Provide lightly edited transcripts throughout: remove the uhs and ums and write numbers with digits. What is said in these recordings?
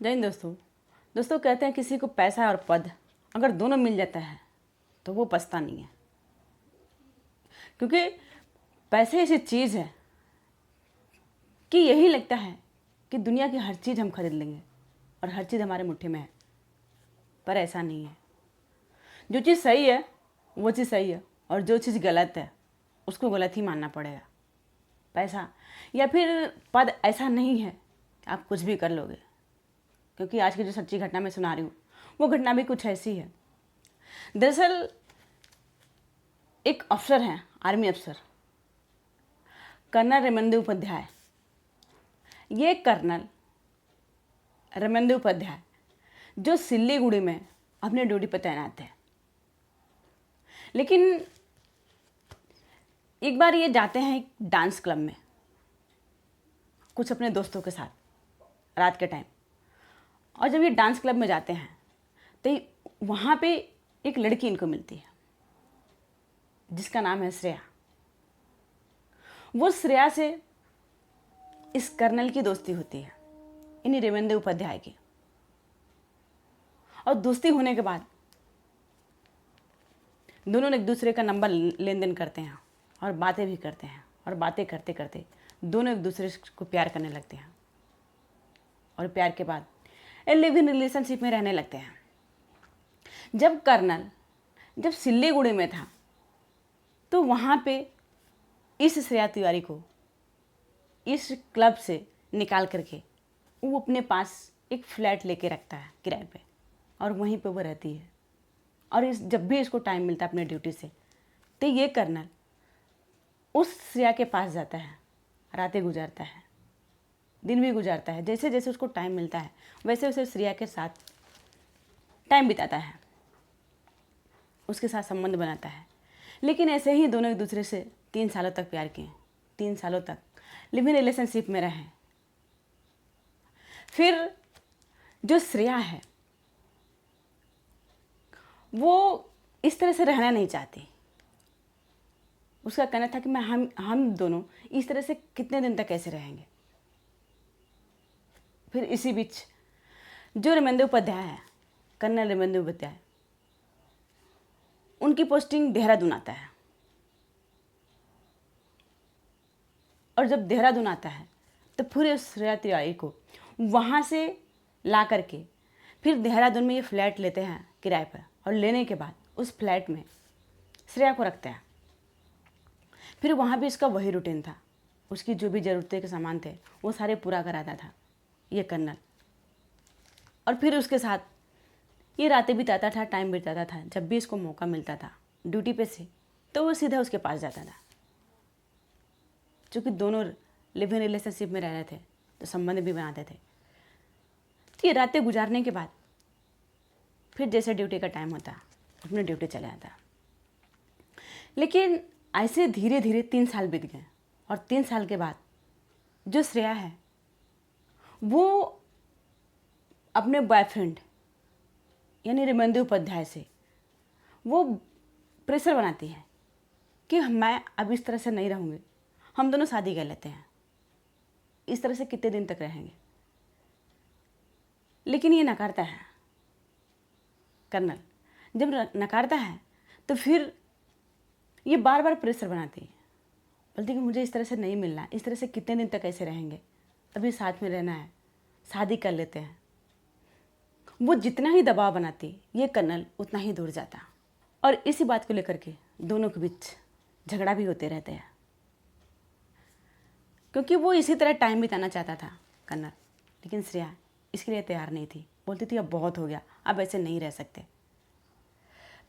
जय हिंद दोस्तों। दोस्तों कहते हैं किसी को पैसा और पद अगर दोनों मिल जाता है तो वो पछता नहीं है, क्योंकि पैसे ऐसी चीज़ है कि यही लगता है कि दुनिया की हर चीज़ हम खरीद लेंगे और हर चीज़ हमारे मुट्ठी में है, पर ऐसा नहीं है। जो चीज़ सही है वो चीज़ सही है और जो चीज़ गलत है उसको गलत ही मानना पड़ेगा। पैसा या फिर पद ऐसा नहीं है कि आप कुछ भी कर लोगे, क्योंकि आज की जो सच्ची घटना मैं सुना रही हूँ वो घटना भी कुछ ऐसी है। दरअसल एक अफसर हैं, आर्मी अफसर कर्नल रेमंदे उपाध्याय। ये कर्नल रेमंदे उपाध्याय जो सिल्लीगुड़ी में अपने ड्यूटी पर तैनात है, लेकिन एक बार ये जाते हैं एक डांस क्लब में कुछ अपने दोस्तों के साथ रात के टाइम। और जब ये डांस क्लब में जाते हैं तो वहाँ पे एक लड़की इनको मिलती है जिसका नाम है श्रेया। वो श्रेया से इस कर्नल की दोस्ती होती है, इन्हीं रेमंदे उपाध्याय की। और दोस्ती होने के बाद दोनों एक दूसरे का नंबर लेन देन करते हैं और बातें भी करते हैं, और बातें करते करते दोनों एक दूसरे को प्यार करने लगते हैं और प्यार के बाद लिव इन रिलेशनशिप में रहने लगते हैं। जब कर्नल सिल्लीगुड़ी में था तो वहाँ पे इस श्रेया तिवारी को इस क्लब से निकाल करके वो अपने पास एक फ्लैट लेके रखता है किराए पे, और वहीं पे वो रहती है। और जब भी इसको टाइम मिलता है अपने ड्यूटी से तो ये कर्नल उस श्रेया के पास जाता है, रातें गुजारता है, दिन भी गुजारता है। जैसे जैसे उसको टाइम मिलता है वैसे वैसे श्रेया के साथ टाइम बिताता है, उसके साथ संबंध बनाता है। लेकिन ऐसे ही दोनों एक दूसरे से 3 सालों तक प्यार किए, 3 सालों तक लिव इन रिलेशनशिप में रहे। फिर जो श्रेया है वो इस तरह से रहना नहीं चाहती। उसका कहना था कि हम दोनों इस तरह से कितने दिन तक कैसे रहेंगे। फिर इसी बीच जो रेमंदे उपाध्याय है, कर्नल रेमंदे उपाध्याय, उनकी पोस्टिंग देहरादून आता है। और जब देहरादून आता है तो पूरे श्रेया तिवारी को वहाँ से ला करके फिर देहरादून में ये फ्लैट लेते हैं किराए पर, और लेने के बाद उस फ्लैट में श्रेया को रखते हैं। फिर वहाँ भी इसका वही रूटीन था, उसकी जो भी ज़रूरतें के सामान थे वो सारे पूरा कराता था ये कर्नल। और फिर उसके साथ ये रातें बिताता था, टाइम बिताता था। जब भी इसको मौका मिलता था ड्यूटी पे से तो वो सीधा उसके पास जाता था। चूँकि दोनों लिव इन रिलेशनशिप में रह रहे थे तो संबंध भी बनाते थे। तो ये रातें गुजारने के बाद फिर जैसे ड्यूटी का टाइम होता अपने ड्यूटी चला जाता। लेकिन ऐसे धीरे धीरे 3 साल बीत गए, और 3 साल के बाद जो श्रेया है वो अपने बॉयफ्रेंड यानी रेमंदे उपाध्याय से वो प्रेशर बनाती है कि मैं अब इस तरह से नहीं रहूँगी, हम दोनों शादी कर लेते हैं, इस तरह से कितने दिन तक रहेंगे। लेकिन ये नकारता है कर्नल। जब नकारता है तो फिर ये बार बार प्रेशर बनाती है, बोलती कि मुझे इस तरह से नहीं मिलना, इस तरह से कितने दिन तक ऐसे रहेंगे, अभी साथ में रहना है, शादी कर लेते हैं। वो जितना ही दबाव बनाती ये कर्नल उतना ही दूर जाता, और इसी बात को लेकर के दोनों के बीच झगड़ा भी होते रहते हैं, क्योंकि वो इसी तरह टाइम बिताना चाहता था कर्नल। लेकिन श्रेया इसके लिए तैयार नहीं थी, बोलती थी अब बहुत हो गया, अब ऐसे नहीं रह सकते।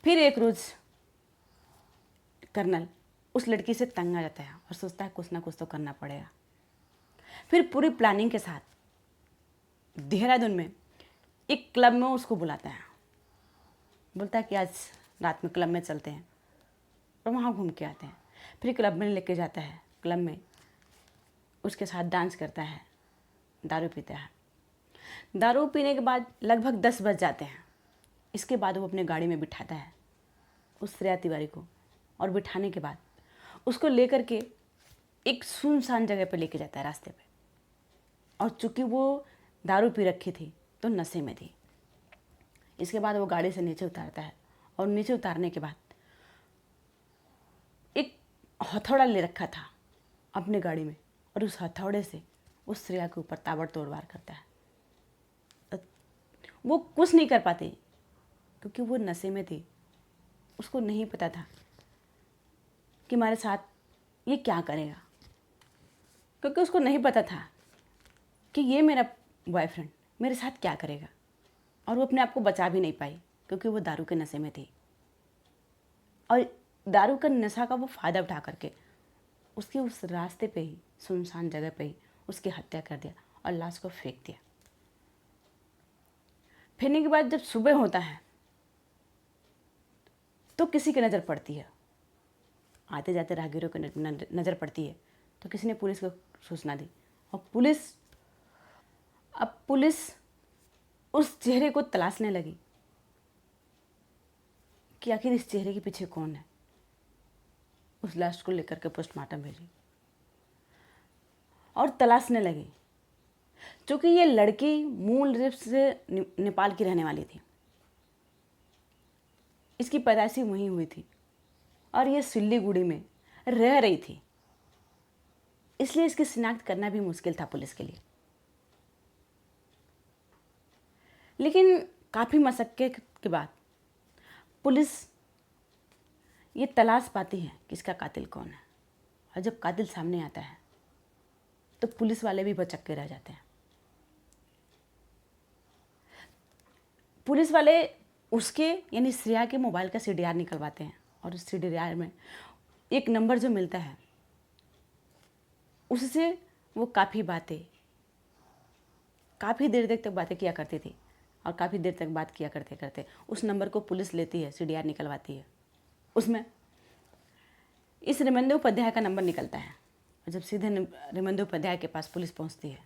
फिर एक रोज़ कर्नल उस लड़की से तंग आ जाता है और सोचता है कुछ ना कुछ तो करना पड़ेगा। फिर पूरी प्लानिंग के साथ देहरादून में एक क्लब में उसको बुलाता है, बोलता है कि आज रात में क्लब में चलते हैं और वहाँ घूम के आते हैं। फिर क्लब में लेके जाता है, क्लब में उसके साथ डांस करता है, दारू पीता है। दारू पीने के बाद लगभग 10 बज जाते हैं। इसके बाद वो अपने गाड़ी में बिठाता है उस श्रेया तिवारी को, और बिठाने के बाद उसको लेकर के एक सुनसान जगह पे लेके जाता है रास्ते पे। और चूंकि वो दारू पी रखी थी तो नशे में थी। इसके बाद वो गाड़ी से नीचे उतारता है और नीचे उतारने के बाद एक हथौड़ा ले रखा था अपने गाड़ी में और उस हथौड़े से उस श्रेया के ऊपर ताबड़तोड़ वार करता है। वो कुछ नहीं कर पाती क्योंकि वो नशे में थी। उसको नहीं पता था कि हमारे साथ ये क्या करेगा, क्योंकि उसको नहीं पता था कि ये मेरा बॉयफ्रेंड मेरे साथ क्या करेगा। और वो अपने आप को बचा भी नहीं पाई क्योंकि वो दारू के नशे में थी और दारू का नशा का वो फ़ायदा उठा करके उसके उस रास्ते पे ही, सुनसान जगह पे ही उसकी हत्या कर दिया और लाश को फेंक दिया। फेंकने के बाद जब सुबह होता है तो किसी की नज़र पड़ती है, आते जाते राहगीरों की नज़र पड़ती है, तो किसी ने पुलिस को सूचना दी और पुलिस उस चेहरे को तलाशने लगी कि आखिर इस चेहरे के पीछे कौन है। उस लाश को लेकर के पोस्टमार्टम भेजी और तलाशने लगी। क्योंकि ये लड़की मूल रूप से नेपाल की रहने वाली थी, इसकी पैदाइश वहीं हुई थी और ये सिल्लीगुड़ी में रह रही थी, इसलिए इसकी शिनाख्त करना भी मुश्किल था पुलिस के लिए। लेकिन काफ़ी मशक्क़त के बाद पुलिस ये तलाश पाती है कि इसका कातिल कौन है। और जब कातिल सामने आता है तो पुलिस वाले भी भौचक्के रह जाते हैं। पुलिस वाले उसके यानी श्रेया के मोबाइल का CDR निकलवाते हैं और उस CDR में एक नंबर जो मिलता है उससे वो काफ़ी देर तक बातें किया करती थी और काफ़ी देर तक बात किया करते करते उस नंबर को पुलिस लेती है, CDR निकलवाती है। उसमें इस रिमंदे उपाध्याय का नंबर निकलता है और जब सीधे रिमंदे उपाध्याय के पास पुलिस पहुंचती है,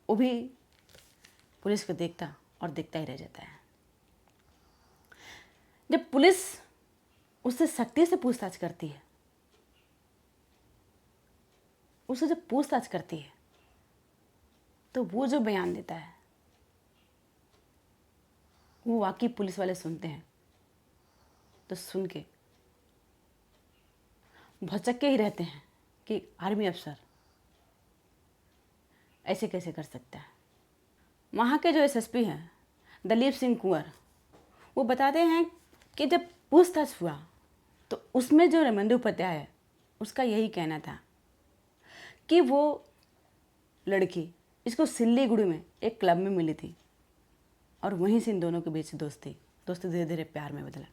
वो भी पुलिस को देखता और देखता ही रह जाता है। जब पुलिस उससे सख्ती से पूछताछ करती है, उससे जब पूछताछ करती है तो वो जो बयान देता है वो वाकई पुलिस वाले सुनते हैं तो सुन के भौचक्के ही रहते हैं कि आर्मी अफसर ऐसे कैसे कर सकता है। वहाँ के जो SSP हैं दलीप सिंह कुंवर, वो बताते हैं कि जब पूछताछ हुआ तो उसमें जो रिमंदे उपाध्याय है उसका यही कहना था कि वो लड़की इसको सिल्लीगुड़ी में एक क्लब में मिली थी और वहीं से इन दोनों के बीच दोस्ती धीरे धीरे प्यार में बदला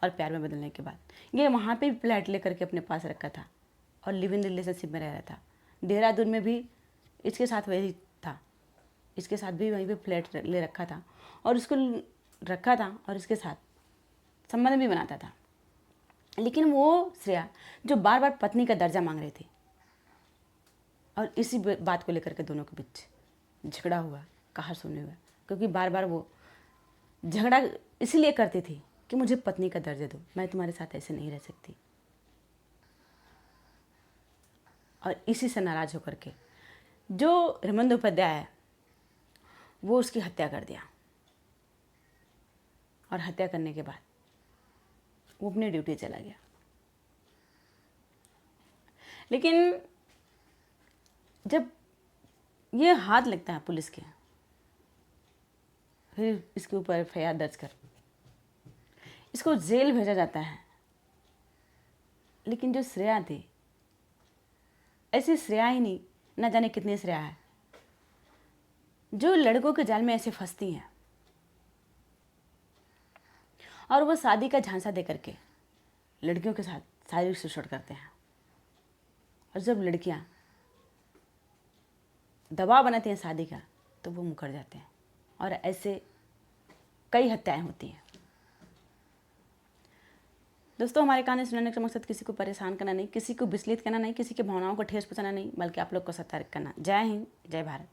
और प्यार में बदलने के बाद ये वहाँ पे भी फ्लैट लेकर के अपने पास रखा था और लिव इन रिलेशनशिप में रह रहा था। देहरादून में भी इसके साथ वही था, इसके साथ भी वहीं पे फ्लैट ले रखा था और उसको रखा था और इसके साथ संबंध भी बनाता था। लेकिन वो श्रेया जो बार बार पत्नी का दर्जा मांग रही थी और इसी बात को लेकर के दोनों के बीच झगड़ा हुआ, कहा सुने हुआ, क्योंकि बार बार वो झगड़ा इसलिए करती थी कि मुझे पत्नी का दर्जा दो, मैं तुम्हारे साथ ऐसे नहीं रह सकती। और इसी से नाराज़ होकर के जो रिमंदे उपाध्याय है वो उसकी हत्या कर दिया और हत्या करने के बाद वो अपनी ड्यूटी चला गया। लेकिन जब ये हाथ लगता है पुलिस के, फिर इसके ऊपर FIR दर्ज कर इसको जेल भेजा जाता है। लेकिन जो श्रेया थी, ऐसी श्रेया ही नहीं, ना जाने कितनी श्रेया है जो लड़कों के जाल में ऐसे फंसती हैं और वो शादी का झांसा दे करके लड़कियों के साथ शारीरिक शोषण करते हैं। और जब लड़कियां दबाव बनाती हैं शादी का तो वो मुकर जाते हैं और ऐसे कई हत्याएं होती हैं। दोस्तों, हमारे कहानी सुनाने का मकसद किसी को परेशान करना नहीं, किसी को विचलित करना नहीं, किसी की भावनाओं को ठेस पहुंचाना नहीं, बल्कि आप लोग को सतर्क करना। जय हिंद, जय भारत।